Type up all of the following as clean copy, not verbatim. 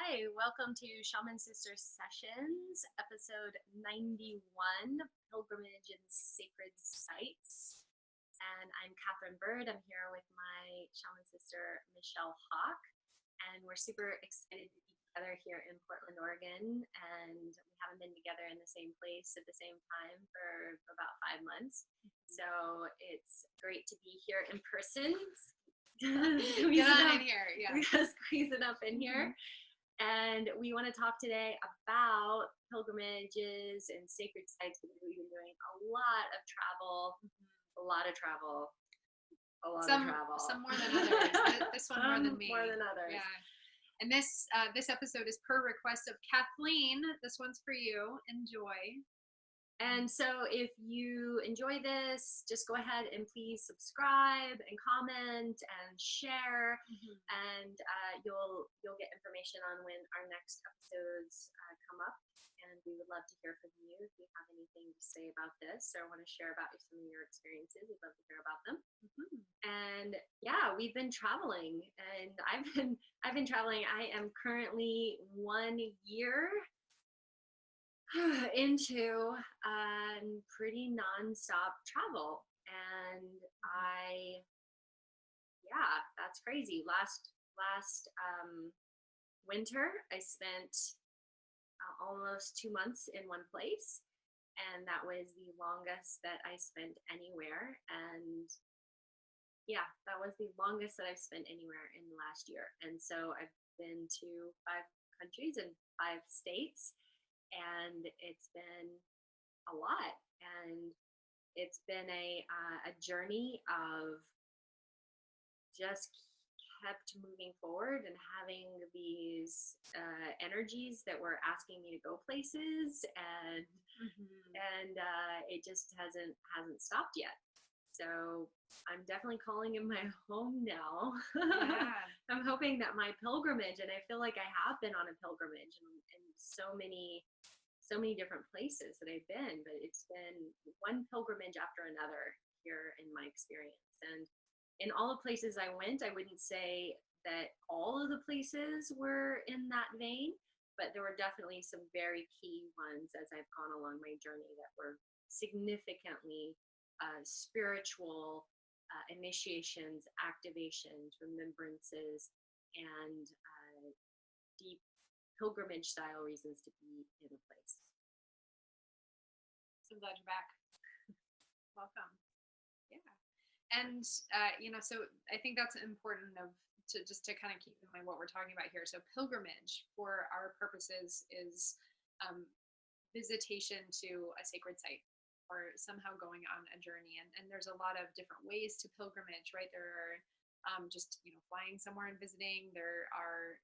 Hi, welcome to Shaman Sister Sessions, episode 91, Pilgrimage and Sacred Sites. And I'm Katherine Bird. I'm here with my shaman sister, Michelle Hawk. And we're super excited to be together here in Portland, Oregon. And we haven't been together in the same place at the same time for about 5 months. So it's great to be here in person. Get on in here. Yeah. We gotta squeeze it up in here. And we want to talk today about pilgrimages and sacred sites. We've been doing a lot of travel, Some more than others. This one more than me. More than others. Yeah. And this episode is per request of Kathleen. This one's for you. Enjoy. And so if you enjoy this, just go ahead and please subscribe and comment and share, and you'll get information on when our next episodes come up. And we would love to hear from you if you have anything to say about this or want to share about some of your experiences. We'd love to hear about them. And yeah, we've been traveling, and I've been traveling. I am currently 1 year into pretty nonstop travel, and that's crazy. Last winter, I spent almost 2 months in one place, and that was the longest that I spent anywhere. And yeah, that was the longest that I've spent anywhere in the last year. And so I've been to 5 countries and 5 states. And it's been a lot, and it's been a journey of just kept moving forward and having these energies that were asking me to go places, and it just hasn't stopped yet. So I'm definitely calling it my home now. Yeah. I'm hoping that my pilgrimage, and I feel like I have been on a pilgrimage in so many different places that I've been, but it's been one pilgrimage after another here in my experience. And in all the places I went, I wouldn't say that all of the places were in that vein, but there were definitely some very key ones as I've gone along my journey that were significantly spiritual initiations, activations, remembrances, and deep pilgrimage style reasons to be in a place. So glad you're back. Welcome. Yeah. And so I think that's important to kind of keep in mind what we're talking about here. So pilgrimage for our purposes is visitation to a sacred site, or somehow going on a journey. And there's a lot of different ways to pilgrimage, right? There are just flying somewhere and visiting. There are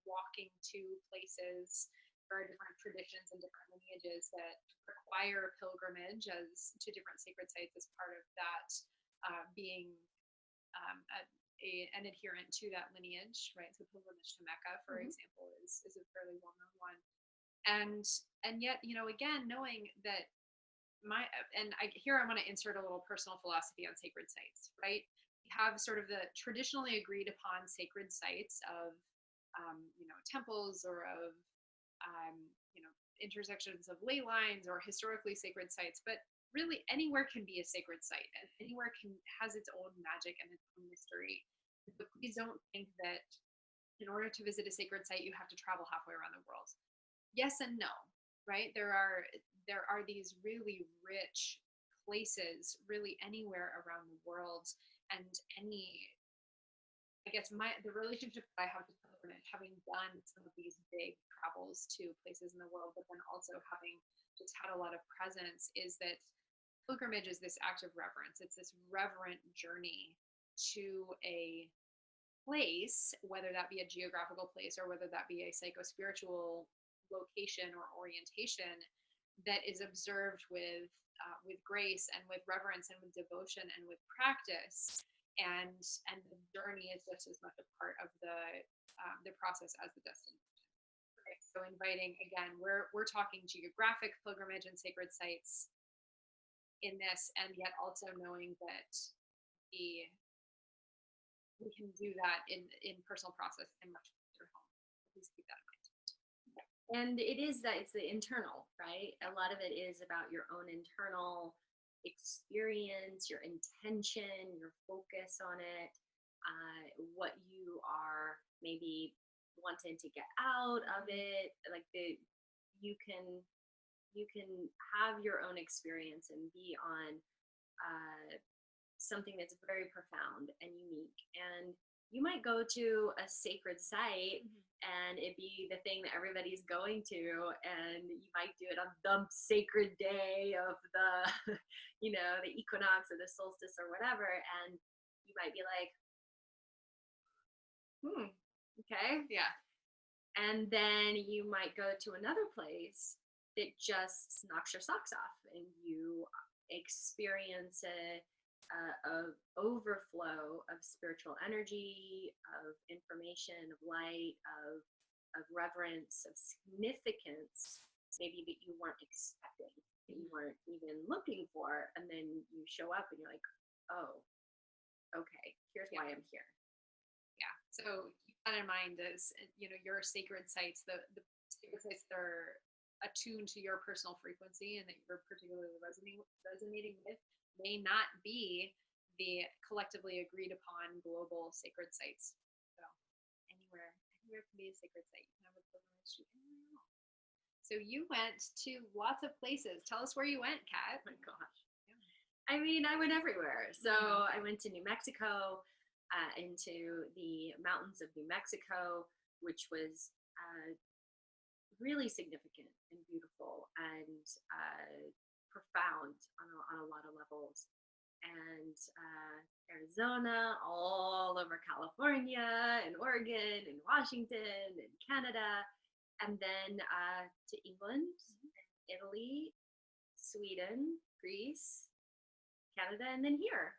walking to places. There are different traditions and different lineages that require pilgrimage as to different sacred sites as part of that being an adherent to that lineage, right? So pilgrimage to Mecca, for example, is a fairly well-known one. And yet, again, knowing that here I want to insert a little personal philosophy on sacred sites, right? We have sort of the traditionally agreed upon sacred sites of temples, or of intersections of ley lines, or historically sacred sites. But really, anywhere can be a sacred site, and anywhere has its own magic and its own mystery. But please don't think that in order to visit a sacred site, you have to travel halfway around the world. Yes and no, right? There are these really rich places, really anywhere around the world, and the relationship that I have to pilgrimage, having done some of these big travels to places in the world, but then also having just had a lot of presence, is that pilgrimage is this act of reverence. It's this reverent journey to a place, whether that be a geographical place or whether that be a psycho-spiritual location or orientation, that is observed with grace and with reverence and with devotion and with practice. And the journey is just as much a part of the process as the destination. Okay, so inviting, again, we're talking geographic pilgrimage and sacred sites in this, and yet also knowing that we can do that in personal process in much closer home. please keep that in mind. And it is that it's the internal, right? A lot of it is about your own internal experience, your intention, your focus on it, what you are maybe wanting to get out of it. Like you can you can have your own experience and be on something that's very profound and unique. And you might go to a sacred site and it be the thing that everybody's going to, and you might do it on the sacred day of the, the equinox or the solstice or whatever, and you might be like, okay. Yeah. And then you might go to another place that just knocks your socks off and you experience a overflow of spiritual energy, of information, of light, of reverence, of significance, maybe that you weren't expecting, that you weren't even looking for, and then you show up and you're like, oh, okay, here's why I'm here. Yeah. So keep that in mind as your sacred sites, the sacred sites that are attuned to your personal frequency and that you're particularly resonating with may not be the collectively agreed upon global sacred sites. So anywhere can be a sacred site. You can have a pilgrimage to anywhere else. So you went to lots of places. Tell us where you went, Kat. Oh my gosh. I mean, I went everywhere. So I went to New Mexico, into the mountains of New Mexico, which was really significant and beautiful and profound on a lot of levels. And Arizona, all over California and Oregon and Washington and Canada, and then to England, Italy, Sweden, Greece, Canada, and then here.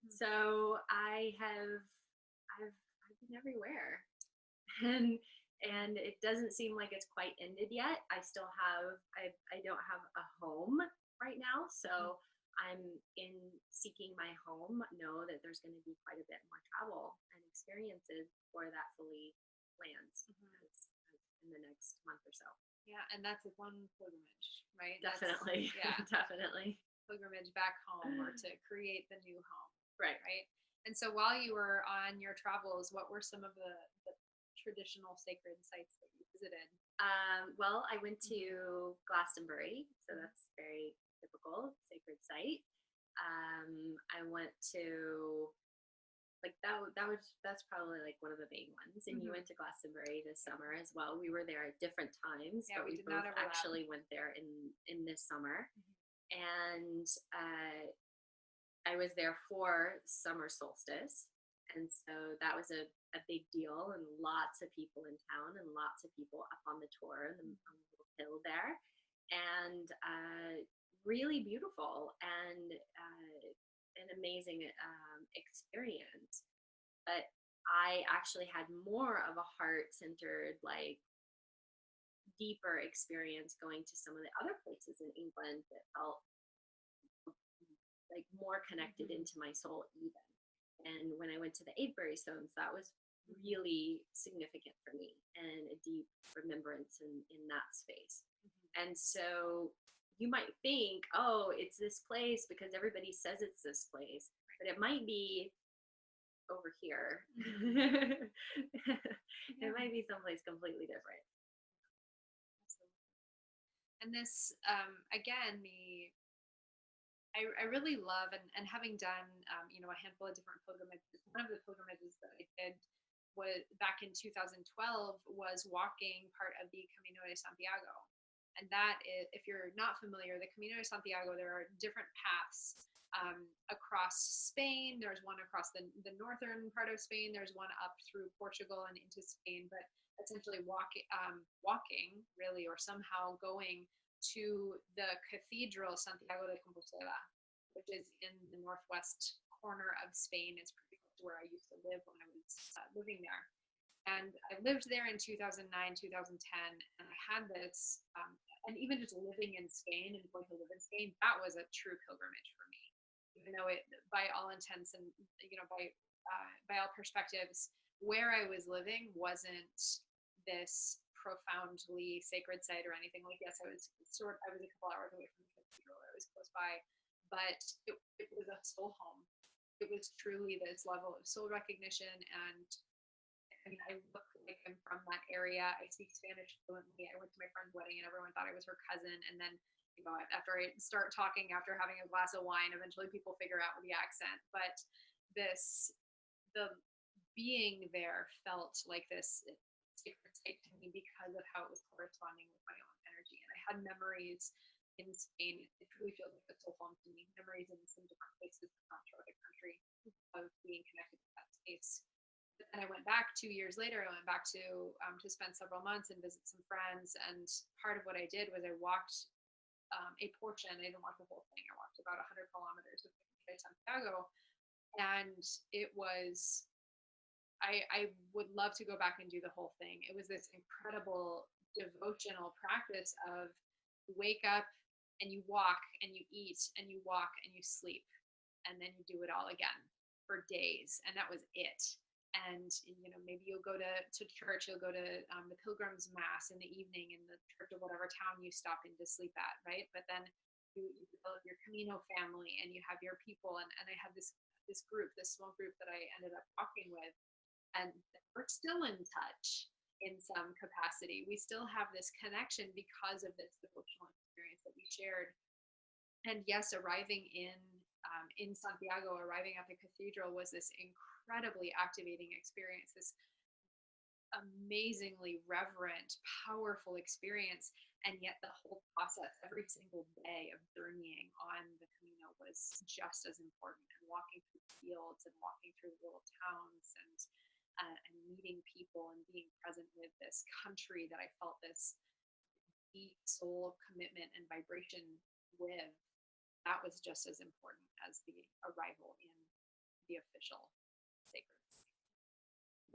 So I've been everywhere, and it doesn't seem like it's quite ended yet. I don't have a home right now, so I'm in seeking my home. Know that there's going to be quite a bit more travel and experiences before that fully lands in the next month or so. Yeah, and that's one pilgrimage, right? Definitely. Definitely. Pilgrimage back home or to create the new home. Right. And so while you were on your travels, what were some of the traditional sacred sites that you visited? Well, I went to Glastonbury, so that's very typical sacred site. I went to that's probably like one of the main ones. And you went to Glastonbury this summer as well. We were there at different times, but we both actually went there in this summer. And I was there for summer solstice. And so that was a big deal, and lots of people in town and lots of people up on the tour on the little hill there. And really beautiful and an amazing experience. But I actually had more of a heart-centered, like deeper experience going to some of the other places in England that felt like more connected into my soul even. And when I went to the Avebury Stones, that was really significant for me and a deep remembrance in that space. And so you might think, oh, it's this place because everybody says it's this place, but it might be over here. It might be someplace completely different. Absolutely. And this, again, I really love, and having done, a handful of different pilgrimages, one of the pilgrimages that I did was back in 2012 was walking part of the Camino de Santiago. And that is, if you're not familiar, the Camino de Santiago, there are different paths across Spain. There's one across the northern part of Spain. There's one up through Portugal and into Spain, but essentially walking really, or somehow going to the Cathedral Santiago de Compostela, which is in the northwest corner of Spain. It's pretty close to where I used to live when I was living there. And I lived there in 2009, 2010, and I had this, and even just living in Spain and going to live in Spain, that was a true pilgrimage for me. Even though it, by all intents and, by all perspectives, where I was living wasn't this profoundly sacred site or anything. Like, yes, I was a couple hours away from the cathedral. I was close by, but it was a soul home. It was truly this level of soul recognition. And I mean, I look like I'm from that area. I speak Spanish fluently. I went to my friend's wedding and everyone thought I was her cousin. And then, you know, after I start talking, after having a glass of wine, eventually people figure out the accent. But the being there felt like this sacred site to me because of how it was corresponding with my own energy. And I had memories in Spain. It truly feels like a soul home to me. Memories in some different places, not throughout the country, of being connected to that space. But then I went back 2 years later. I went back to spend several months and visit some friends. And part of what I did was I walked a portion. I didn't walk the whole thing. I walked about 100 kilometers with Santiago, and it was. I would love to go back and do the whole thing. It was this incredible devotional practice of you wake up and you walk and you eat and you walk and you sleep, and then you do it all again for days, and that was it. And you know, maybe you'll go to church, you'll go to the pilgrim's mass in the evening in the church of whatever town you stop in to sleep at, right? But then you develop your Camino family and you have your people, and I had this group, this small group that I ended up walking with, and we're still in touch in some capacity. We still have this connection because of this devotional experience that we shared. And yes, arriving in Santiago, arriving at the cathedral was this incredibly activating experience, this amazingly reverent, powerful experience. And yet the whole process, every single day of journeying on the Camino was just as important. And walking through the fields and walking through the little towns and meeting people and being present with this country that I felt this deep soul commitment and vibration with, that was just as important as the arrival in the official sacred.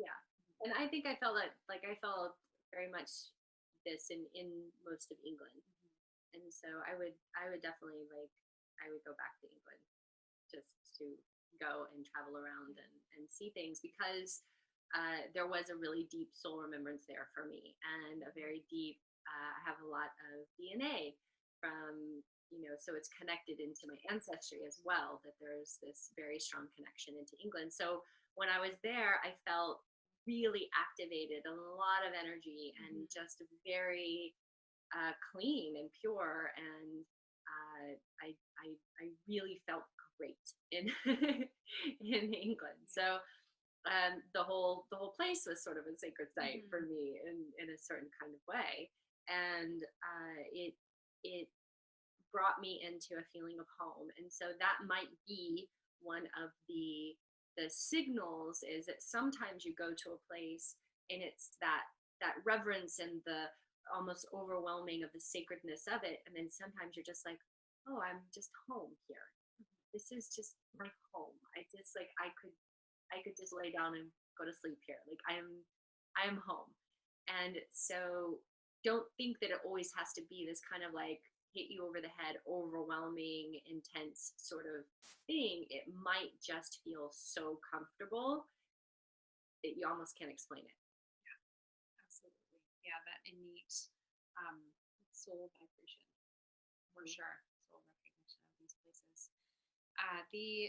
Yeah. And I think I felt I felt very much this in most of England. And so I would definitely I would go back to England just to go and travel around and see things, because there was a really deep soul remembrance there for me, and a very deep, I have a lot of DNA from, you know, so it's connected into my ancestry as well, that there's this very strong connection into England. So when I was there, I felt really activated, a lot of energy, and just very clean and pure. And I really felt great in in England. So the whole place was sort of a sacred site for me in a certain kind of way, and it brought me into a feeling of home. And so that might be one of the signals, is that sometimes you go to a place and it's that reverence and the almost overwhelming of the sacredness of it, and then sometimes you're just like, oh, I'm just home here. This is just my home. I just I could just lay down and go to sleep here. Like I'm home. And so don't think that it always has to be this kind of hit you over the head, overwhelming, intense sort of thing. It might just feel so comfortable that you almost can't explain it. Yeah, absolutely. Yeah, that innate soul vibration, for sure. Soul recognition of these places.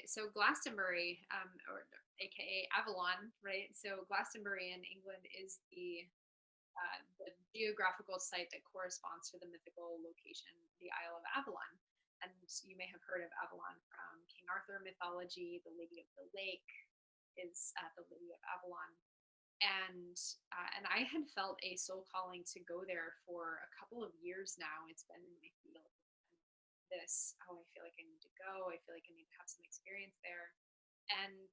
So Glastonbury, or AKA Avalon, right? So Glastonbury in England is the geographical site that corresponds to the mythical location, the Isle of Avalon. And you may have heard of Avalon from King Arthur mythology. The Lady of the Lake is the Lady of Avalon. And I had felt a soul calling to go there for a couple of years now. It's been in my field. I feel like I need to go. I feel like I need to have some experience there. And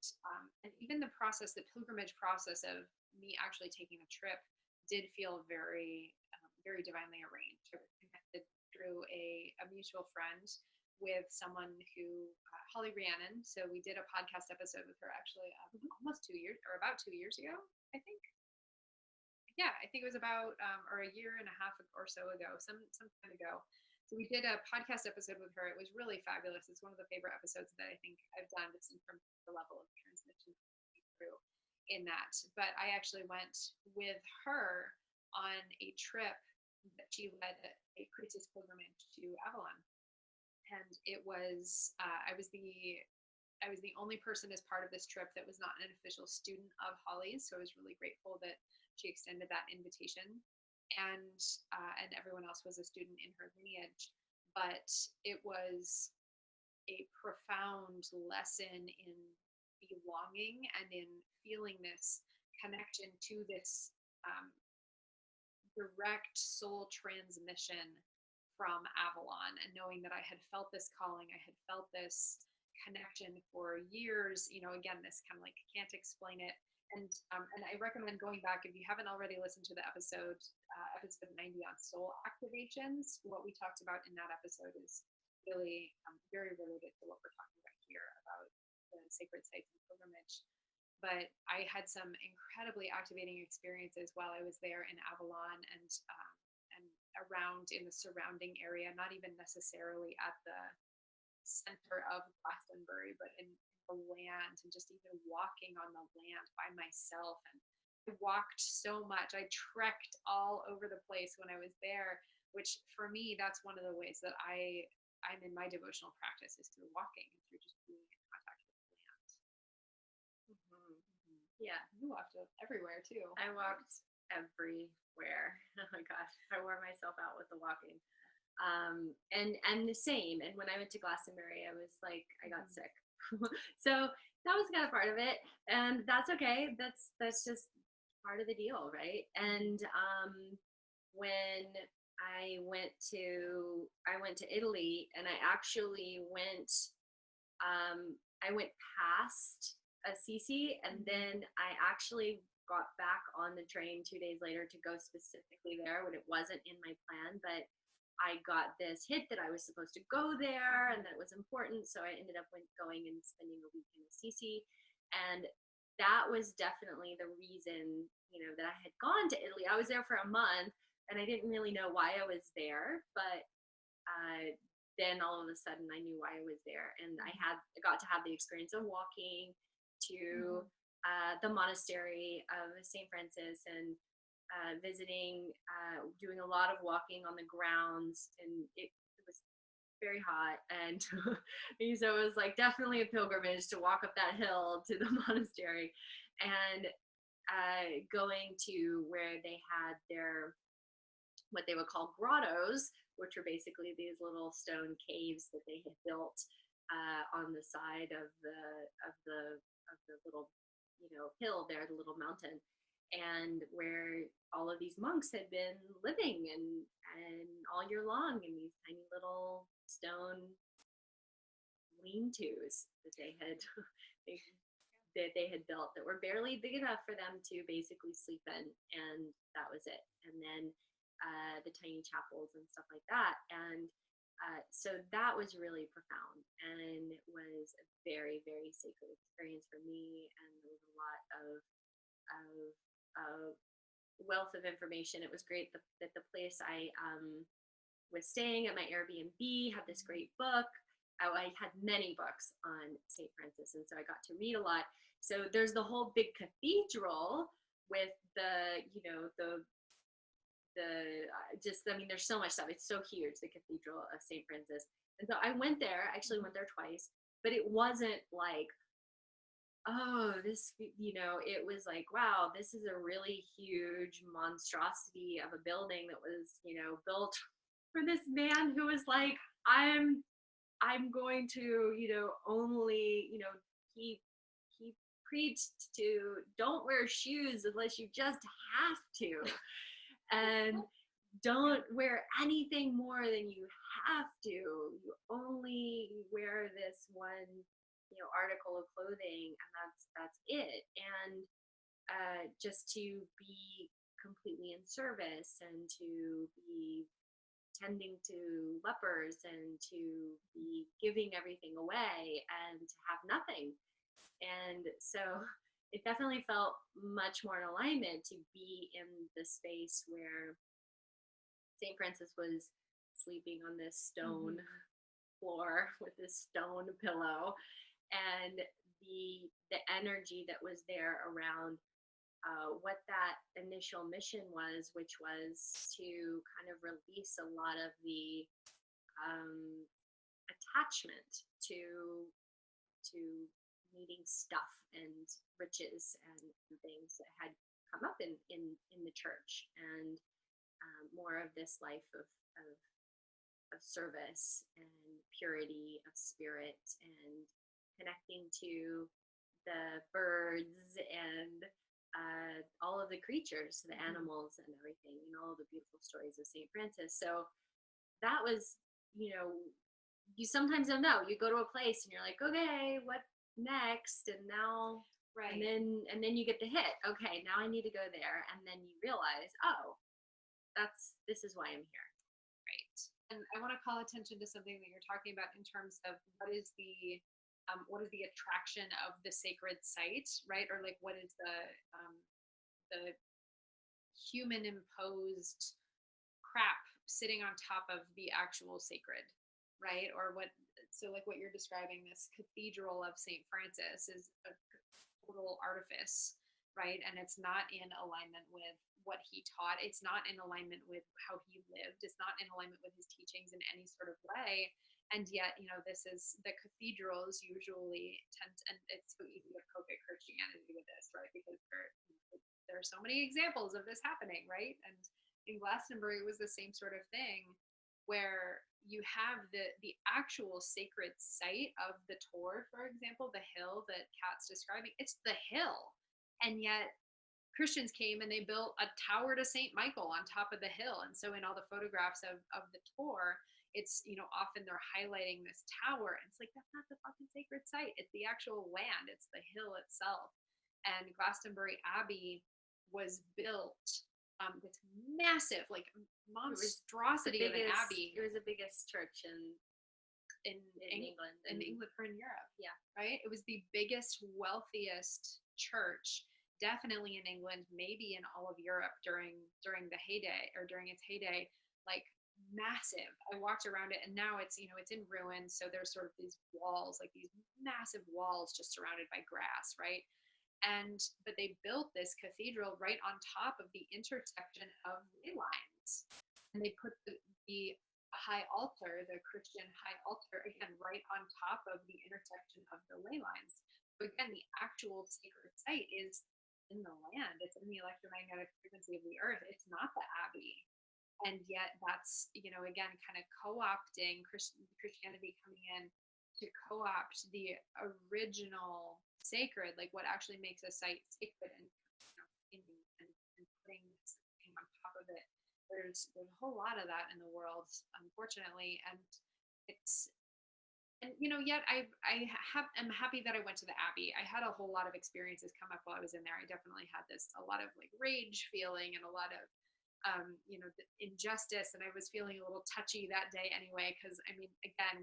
even the pilgrimage process of me actually taking a trip did feel very, very divinely arranged. I was connected through a mutual friend with someone who, Holly Rhiannon. So we did a podcast episode with her actually almost 2 years, or about 2 years ago, I think. Yeah, I think it was about, or a year and a half or so ago, some time ago. So we did a podcast episode with her. It was really fabulous. It's one of the favorite episodes that I think I've done, just in terms of the level of transmission through in that. But I actually went with her on a trip that she led a priestess pilgrimage to Avalon. And it was I was the only person as part of this trip that was not an official student of Holly's, so I was really grateful that she extended that invitation. And everyone else was a student in her lineage. But it was a profound lesson in belonging and in feeling this connection to this direct soul transmission from Avalon, and knowing that I had felt this calling, I had felt this connection for years. Again, this kind of like can't explain it. And I recommend going back if you haven't already listened to the episode 90 on soul activations. What we talked about in that episode is really very related to what we're talking about here about the sacred sites and pilgrimage. But I had some incredibly activating experiences while I was there in Avalon and around in the surrounding area, not even necessarily at the center of Glastonbury, but in the land, and just even walking on the land by myself. And I walked so much. I trekked all over the place when I was there, which for me, that's one of the ways that I'm in my devotional practice, is through walking and through just being in contact with the land. Yeah. You walked everywhere too. I walked everywhere. Oh my gosh, I wore myself out with the walking. And the same. And when I went to Glastonbury, I was like, I got sick. So that was kind of part of it, and that's okay. That's just part of the deal, right? And when I went to Italy, and I actually went past Assisi, and then I actually got back on the train 2 days later to go specifically there when it wasn't in my plan, but I got this hit that I was supposed to go there and that it was important. So I ended up going and spending a week in Assisi. And that was definitely the reason, that I had gone to Italy. I was there for a month and I didn't really know why I was there, but then all of a sudden I knew why I was there. And I got to have the experience of walking to the monastery of St. Francis, and visiting, doing a lot of walking on the grounds, and it was very hot, and so it was like definitely a pilgrimage to walk up that hill to the monastery, and going to where they had their what they would call grottos, which are basically these little stone caves that they had built on the side of the little hill there, the little mountain, and where all of these monks had been living and all year long in these tiny little stone lean-tos that they had built that were barely big enough for them to basically sleep in, and that was it. And then the tiny chapels and stuff like that. And so that was really profound, and it was a very, very sacred experience for me. And there was a lot of wealth of information. It was great that the place I was staying at, my Airbnb, had this great book. I had many books on St. Francis, and so I got to read a lot. So there's the whole big cathedral with there's so much stuff. It's so huge, the Cathedral of St. Francis. And so I went there, actually went there twice, but it wasn't like, oh, this, it was like, wow, this is a really huge monstrosity of a building that was, built for this man who was like, I'm going to, only, he preached to don't wear shoes unless you just have to. And don't wear anything more than you have to. You only wear this one, article of clothing, and that's it. And just to be completely in service, and to be tending to lepers, and to be giving everything away, and to have nothing. And so it definitely felt much more in alignment to be in the space where St. Francis was sleeping on this stone floor with this stone pillow, and the energy that was there around what that initial mission was, which was to kind of release a lot of the attachment to needing stuff and riches and things that had come up in the church, and more of this life of service and purity of spirit and connecting to the birds and all of the creatures, the animals and everything, and all of the beautiful stories of St. Francis. So that was, you sometimes don't know. You go to a place and you're like, okay, what next? And now, right. And then you get the hit. Okay, now I need to go there. And then you realize, oh, this is why I'm here. Right. And I want to call attention to something that you're talking about in terms of what is the attraction of the sacred site, right? Or like, what is the human imposed crap sitting on top of the actual sacred, right? Or so like what you're describing, this cathedral of St. Francis is a total artifice, right? And it's not in alignment with what he taught. It's not in alignment with how he lived. It's not in alignment with his teachings in any sort of way. And yet, this is, the cathedrals usually tend to, and it's so easy to poke at Christianity with this, right? Because there are so many examples of this happening, right? And in Glastonbury, it was the same sort of thing, where you have the actual sacred site of the Tor, for example, the hill that Kat's describing. It's the hill, and yet Christians came and they built a tower to St. Michael on top of the hill. And so in all the photographs of the Tor, it's, often they're highlighting this tower. And it's like, that's not the fucking sacred site. It's the actual land. It's the hill itself. And Glastonbury Abbey was built this massive, like, monstrosity of an abbey. It was the biggest church in England. In England or in Europe. Yeah. Right? It was the biggest, wealthiest church, definitely in England, maybe in all of Europe during the heyday, or during its heyday, like massive. I walked around it, and now it's, it's in ruins. So there's sort of these walls, like these massive walls just surrounded by grass, right? But they built this cathedral right on top of the intersection of ley lines. And they put the high altar, the Christian high altar, again, right on top of the intersection of the ley lines. So again, the actual sacred site is in the land. It's in the electromagnetic frequency of the earth. It's not the abbey. And yet that's, again, kind of co-opting Christianity, coming in to co-opt the original sacred, like what actually makes a site sacred, and putting something on top of it. There's a whole lot of that in the world, unfortunately, and yet I'm happy that I went to the Abbey. I had a whole lot of experiences come up while I was in there. I definitely had a lot of like rage feeling, and a lot of injustice, and I was feeling a little touchy that day anyway, because again,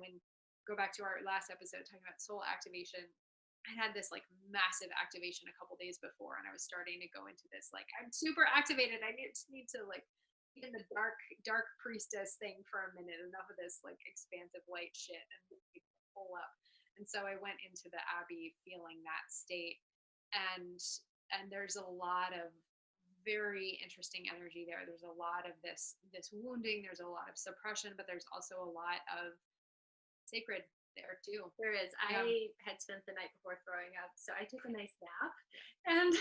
go back to our last episode talking about soul activation, I had this like massive activation a couple days before, and I was starting to go into this like, I'm super activated, I just need to like be in the dark priestess thing for a minute, enough of this like expansive light shit, and pull up. And so I went into the Abbey feeling that state, and there's a lot of very interesting energy there. There's a lot of this wounding, there's a lot of suppression, but there's also a lot of sacred there too. There is. Yeah. I had spent the night before throwing up, so I took a nice nap and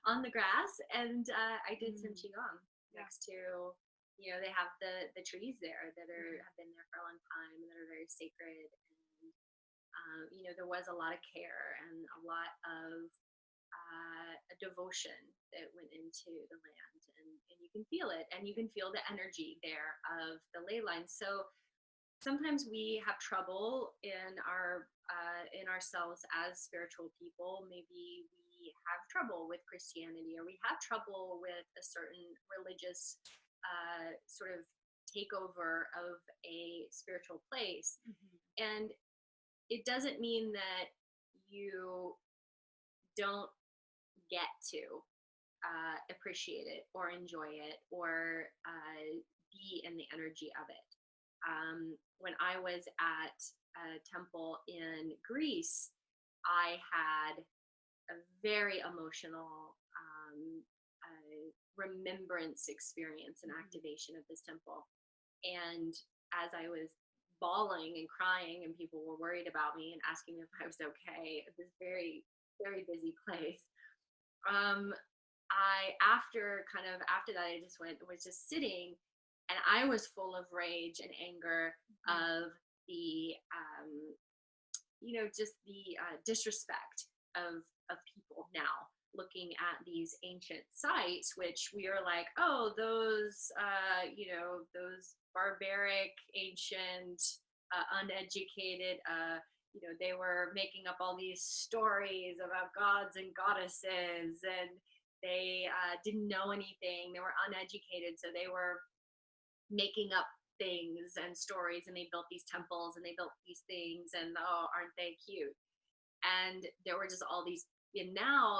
on the grass, and I did some qigong next to, they have the trees there that have been there for a long time and that are very sacred, and there was a lot of care and a lot of a devotion that went into the land, and you can feel it, and you can feel the energy there of the ley lines. So sometimes we have trouble in ourselves as spiritual people. Maybe we have trouble with Christianity, or we have trouble with a certain religious sort of takeover of a spiritual place. And it doesn't mean that you don't get to appreciate it or enjoy it or be in the energy of it. When I was at a temple in Greece, I had a very emotional remembrance experience and activation of this temple. And as I was bawling and crying, and people were worried about me and asking me if I was okay at this very, very busy place, after that, I just was just sitting, and I was full of rage and anger of the, just the disrespect of people now looking at these ancient sites, which we are like, oh, those, those barbaric, ancient, uneducated, they were making up all these stories about gods and goddesses, and they didn't know anything. They were uneducated, so they were making up things and stories, and they built these temples and they built these things, and oh, aren't they cute? And there were just all these, and now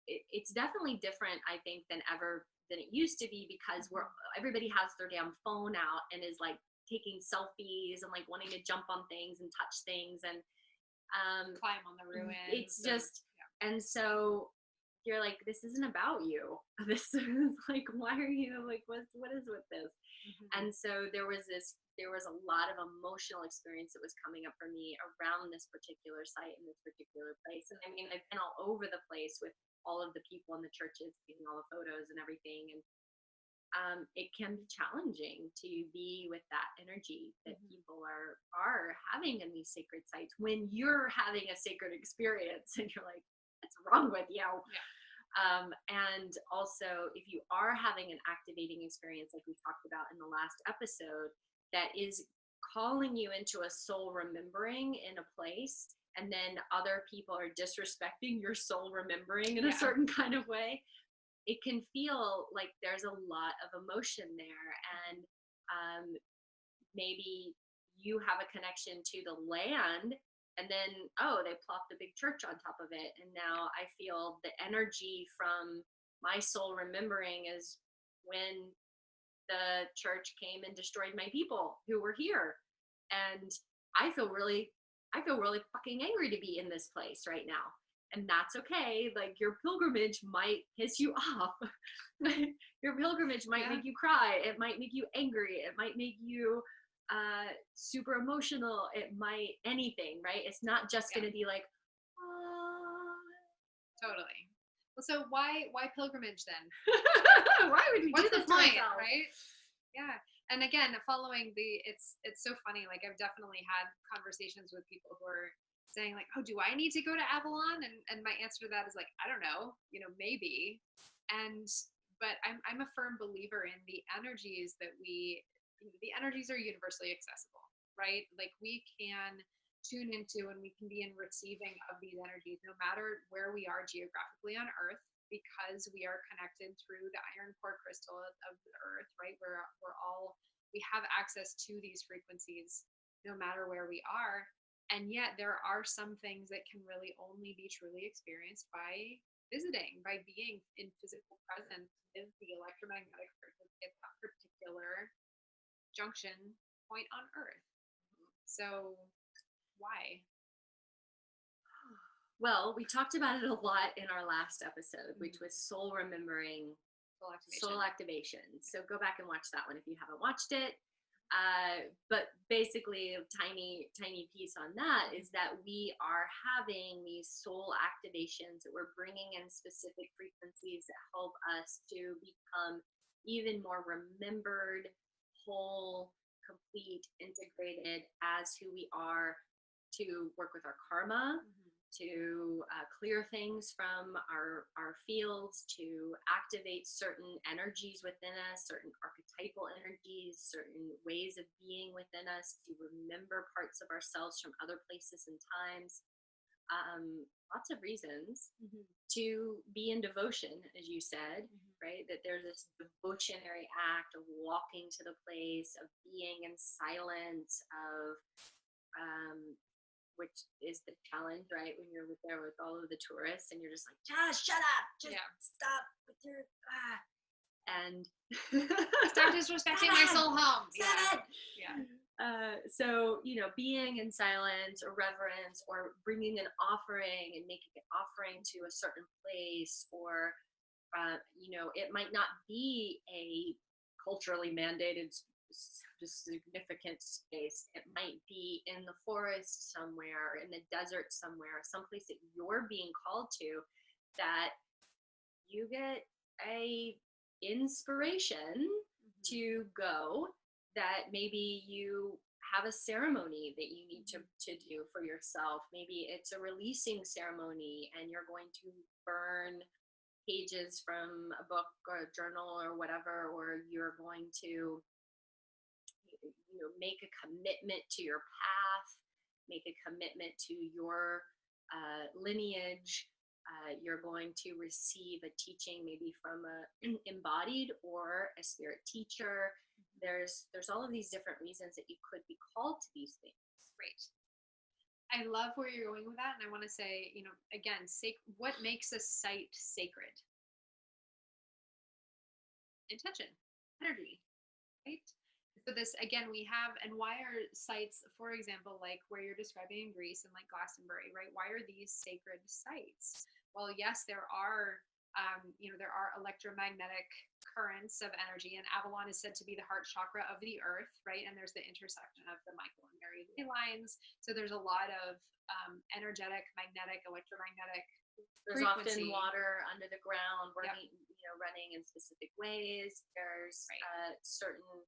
it's definitely different, I think, than it used to be, because everybody has their damn phone out and is like taking selfies and like wanting to jump on things and touch things and climb on the ruins. It's just, and so you're like, this isn't about you. This is like, why are you like, what is with this? And so there was a lot of emotional experience that was coming up for me around this particular site in this particular place. And I mean, I've been all over the place with all of the people in the churches, taking all the photos and everything. And it can be challenging to be with that energy that people are having in these sacred sites when you're having a sacred experience, and you're like, what's wrong with you? And also, if you are having an activating experience, like we talked about in the last episode, that is calling you into a soul remembering in a place, and then other people are disrespecting your soul remembering in a certain kind of way, it can feel like there's a lot of emotion there. And maybe you have a connection to the land, and then, oh, they plopped a big church on top of it. And now I feel the energy from my soul remembering is when the church came and destroyed my people who were here. And I feel really fucking angry to be in this place right now. And that's okay. Like, your pilgrimage might piss you off. Your pilgrimage might make you cry. It might make you angry. It might make you super emotional. It might anything, right? It's not just going to be like, totally. Well, so why pilgrimage then? Why would we What's do this the point, to ourselves? right? Yeah. And again, following it's so funny. Like, I've definitely had conversations with people who are saying like, oh, do I need to go to Avalon? And my answer to that is like, I don't know, maybe. But I'm a firm believer in the energies that the energies are universally accessible, right? Like, we can tune into and we can be in receiving of these energies no matter where we are geographically on Earth, because we are connected through the iron core crystal of the Earth, right? We have access to these frequencies no matter where we are. And yet there are some things that can really only be truly experienced by visiting, by being in physical presence with the electromagnetic frequency at that particular junction point on Earth. So why? Well, we talked about it a lot in our last episode, which was soul remembering, soul activation. So go back and watch that one if you haven't watched it. But basically, a tiny piece on that is that we are having these soul activations that we're bringing in specific frequencies that help us to become even more remembered, whole, complete, integrated as who we are, to work with our karma, to clear things from our fields, to activate certain energies within us, certain archetypal energies, certain ways of being within us, to remember parts of ourselves from other places and times. Lots of reasons to be in devotion, as you said, right? That there's this devotionary act of walking to the place, of being in silence, of which is the challenge, right? When you're there with all of the tourists and you're just like, just shut up, just stop with your and stop disrespecting my soul home. So, being in silence or reverence, or bringing an offering and making an offering to a certain place, or It might not be a culturally mandated significant space. It might be in the forest somewhere, in the desert somewhere, someplace that you're being called to, that you get a inspiration to go, that maybe you have a ceremony that you need to do for yourself. Maybe it's a releasing ceremony and you're going to burn pages from a book or a journal or whatever, or you're going to make a commitment to your path, make a commitment to your lineage. You're going to receive a teaching maybe from a embodied or a spirit teacher. There's all of these different reasons that you could be called to these things. Great. I love where you're going with that. And I want to say, again, what makes a site sacred? Intention, energy, right? So this, again, we have, and why are sites, for example, like where you're describing in Greece and like Glastonbury, right? Why are these sacred sites? Well, yes, there are electromagnetic currents of energy, and Avalon is said to be the heart chakra of the earth, right? And there's the intersection of the Michael and Mary ley lines. So there's a lot of energetic, magnetic, electromagnetic There's frequency. often water under the ground working, running in specific ways. There's certain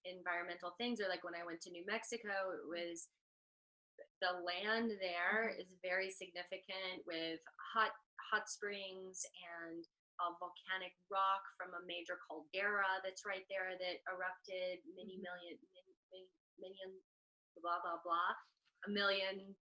environmental things, or like when I went to New Mexico, it was the land there is very significant with hot springs and volcanic rock from a major caldera that's right there that erupted many million blah blah blah a million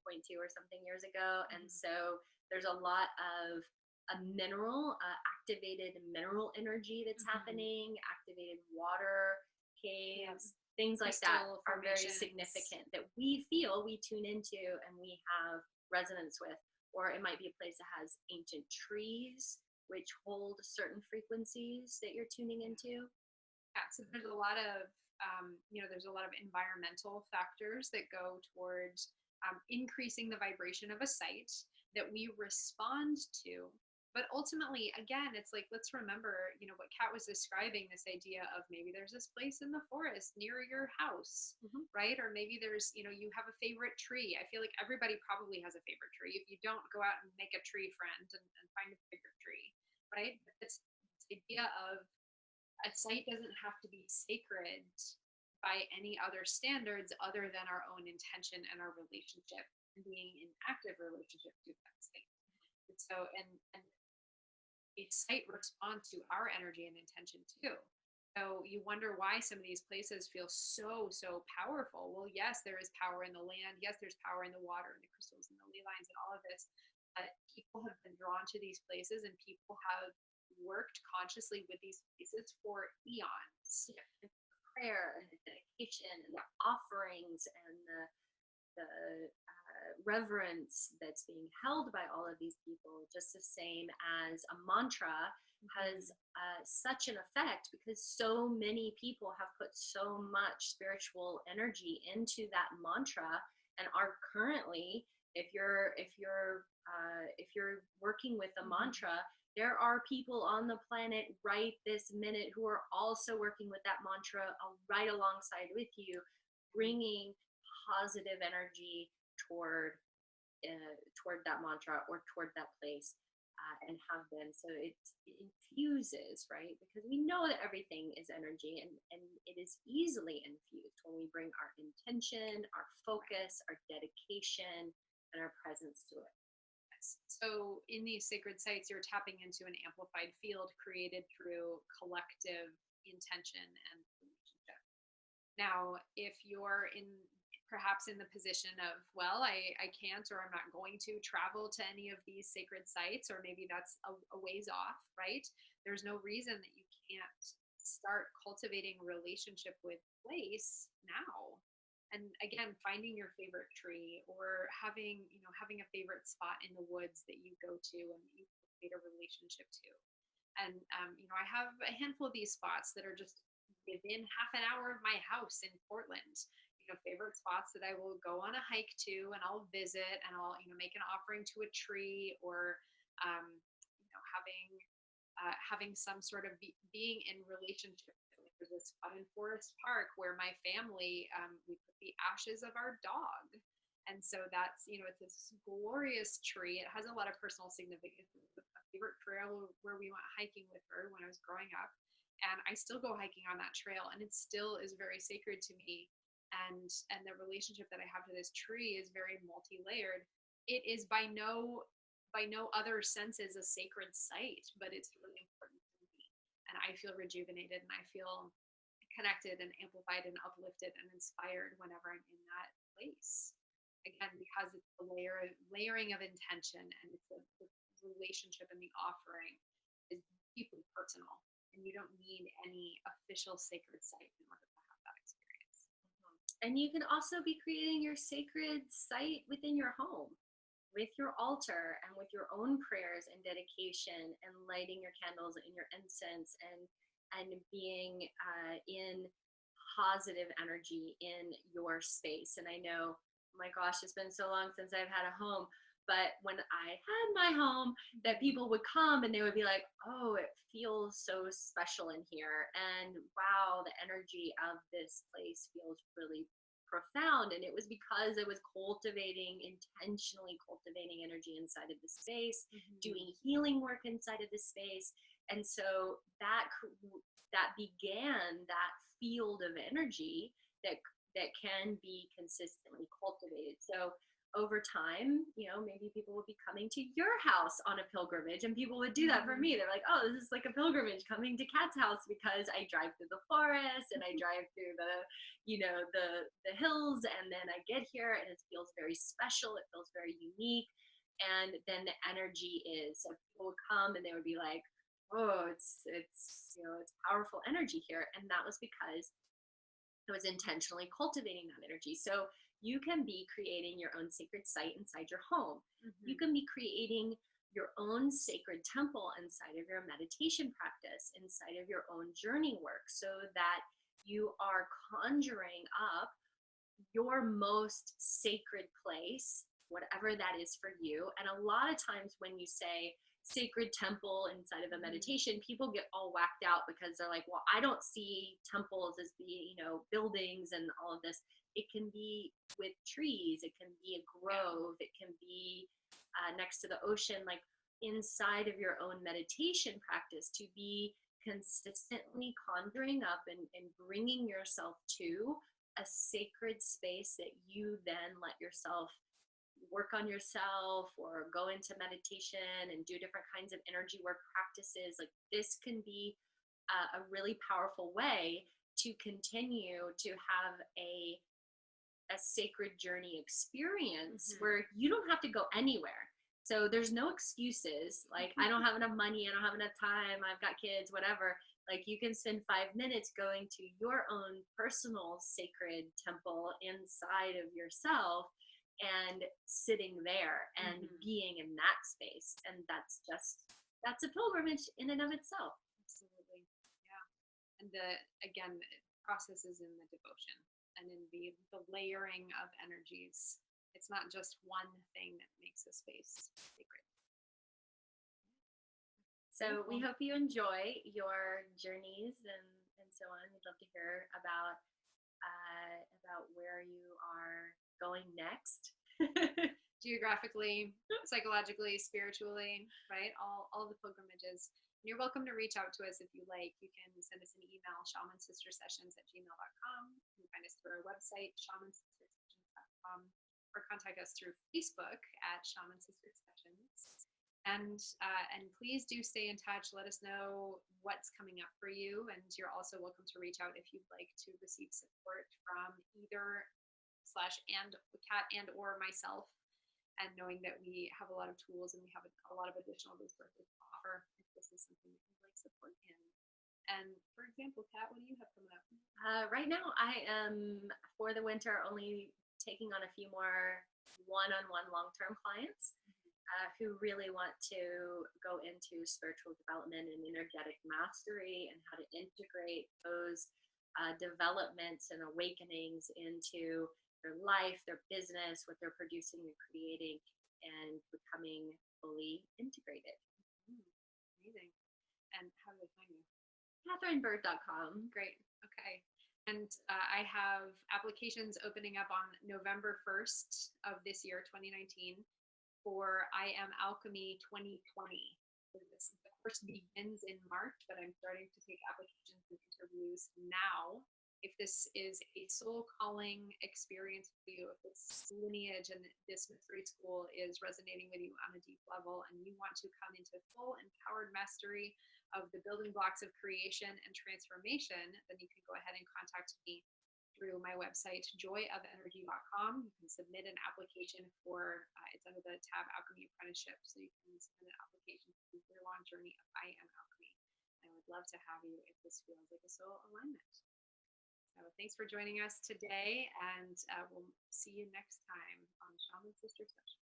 point two or something years ago. And so there's a lot of activated mineral energy that's happening, activated water caves, things like that are very significant that we feel, we tune into, and we have resonance with. Or it might be a place that has ancient trees which hold certain frequencies that you're tuning into. Yeah, so there's a lot of there's a lot of environmental factors that go towards increasing the vibration of a site that we respond to. But ultimately, again, it's like, let's remember, what Kat was describing, this idea of maybe there's this place in the forest near your house, right? Or maybe there's, you have a favorite tree. I feel like everybody probably has a favorite tree. If you don't, go out and make a tree friend and find a favorite tree, right? But it's the idea of a site doesn't have to be sacred by any other standards other than our own intention and our relationship, and being in active relationship to that site. And so, and a site responds to our energy and intention too. So you wonder why some of these places feel so powerful. Well, yes, there is power in the land. Yes, there's power in the water and the crystals and the ley lines and all of this. But people have been drawn to these places, and people have worked consciously with these places for eons. And prayer and the dedication and the offerings and the reverence that's being held by all of these people, just the same as a mantra has such an effect, because so many people have put so much spiritual energy into that mantra, and are currently, if you're working with a mantra, there are people on the planet right this minute who are also working with that mantra right alongside with you, bringing positive energy toward that mantra or toward that place, and have been. So it infuses, right? Because we know that everything is energy, and it is easily infused when we bring our intention, our focus, our dedication, and our presence to it. So in these sacred sites, you're tapping into an amplified field created through collective intention and relationship. Now, if you're perhaps in the position of, well, I can't, or I'm not going to travel to any of these sacred sites, or maybe that's a ways off, right? There's no reason that you can't start cultivating a relationship with place now. And again, finding your favorite tree, or having a favorite spot in the woods that you go to and that you create a relationship to. And I have a handful of these spots that are just within half an hour of my house in Portland. Favorite spots that I will go on a hike to, and I'll visit, and I'll make an offering to a tree, or having some sort of being in relationship. There's this fun in Forest Park where my family, we put the ashes of our dog. And so that's, it's this glorious tree. It has a lot of personal significance. It's a favorite trail where we went hiking with her when I was growing up. And I still go hiking on that trail, and it still is very sacred to me. And the relationship that I have to this tree is very multi-layered. It is by no other sense is a sacred site, but it's really important to me. And I feel rejuvenated, and I feel connected and amplified and uplifted and inspired whenever I'm in that place. Again, because it's the layering of intention, and it's the relationship and the offering is deeply personal. And you don't need any official sacred site in order to have that experience. And you can also be creating your sacred site within your home, with your altar and with your own prayers and dedication, and lighting your candles and your incense, and being in positive energy in your space. And I know, oh my gosh, it's been so long since I've had a home, but when I had my home, that people would come and they would be like, oh, it feels so special in here, and wow, the energy of this place feels really profound. And it was because I was intentionally cultivating energy inside of the space, doing healing work inside of the space. And so that began that field of energy that can be consistently cultivated. So over time, maybe people would be coming to your house on a pilgrimage, and people would do that for me. They're like, oh, this is like a pilgrimage coming to Kat's house, because I drive through the forest and I drive through the hills, and then I get here and it feels very special. It feels very unique. And then the energy so people would come and they would be like, oh, it's powerful energy here. And that was because I was intentionally cultivating that energy. So you can be creating your own sacred site inside your home. You can be creating your own sacred temple inside of your meditation practice, inside of your own journey work, so that you are conjuring up your most sacred place, whatever that is for you. And a lot of times when you say sacred temple inside of a meditation, people get all whacked out, because they're like, well, I don't see temples as being, buildings and all of this. It can be with trees, it can be a grove, it can be next to the ocean, like inside of your own meditation practice, to be consistently conjuring up and bringing yourself to a sacred space that you then let yourself work on yourself, or go into meditation and do different kinds of energy work practices. Like, this can be a really powerful way to continue to have a sacred journey experience where you don't have to go anywhere. So there's no excuses. Like, I don't have enough money, I don't have enough time, I've got kids, whatever. Like, you can spend 5 minutes going to your own personal sacred temple inside of yourself, and sitting there and being in that space. And that's a pilgrimage in and of itself. Absolutely. Yeah. And the process is in the devotion and in the layering of energies. It's not just one thing that makes a space sacred. So we hope you enjoy your journeys and so on. We'd love to hear about where you are going next. Geographically, psychologically, spiritually, right? All the pilgrimages. And you're welcome to reach out to us if you like. You can send us an email, shamansistersessions@gmail.com. You can find us through our website, shamansistersessions.com, or contact us through Facebook at Shaman Sister Sessions. And please do stay in touch. Let us know what's coming up for you. And you're also welcome to reach out if you'd like to receive support from either Kat and or myself, and knowing that we have a lot of tools and we have a lot of additional resources to offer if this is something that you'd like support in. And for example, Kat, what do you have coming up? Right now, I am, for the winter, only taking on a few more one-on-one long-term clients who really want to go into spiritual development and energetic mastery, and how to integrate those developments and awakenings into their life, their business, what they're producing and creating, and becoming fully integrated. Amazing. And how do they find you? KatherineBird.com. Great. Okay. And I have applications opening up on November 1st of this year, 2019, for I Am Alchemy 2020. So the course begins in March, but I'm starting to take applications and interviews now. If this is a soul calling experience for you, if this lineage and this mystery school is resonating with you on a deep level, and you want to come into full empowered mastery of the building blocks of creation and transformation, then you can go ahead and contact me through my website, joyofenergy.com. You can submit an application for, it's under the tab Alchemy Apprenticeship, so you can submit an application for the year-long journey of I Am Alchemy. I would love to have you if this feels like a soul alignment. So thanks for joining us today, and we'll see you next time on Shaman Sister Sessions.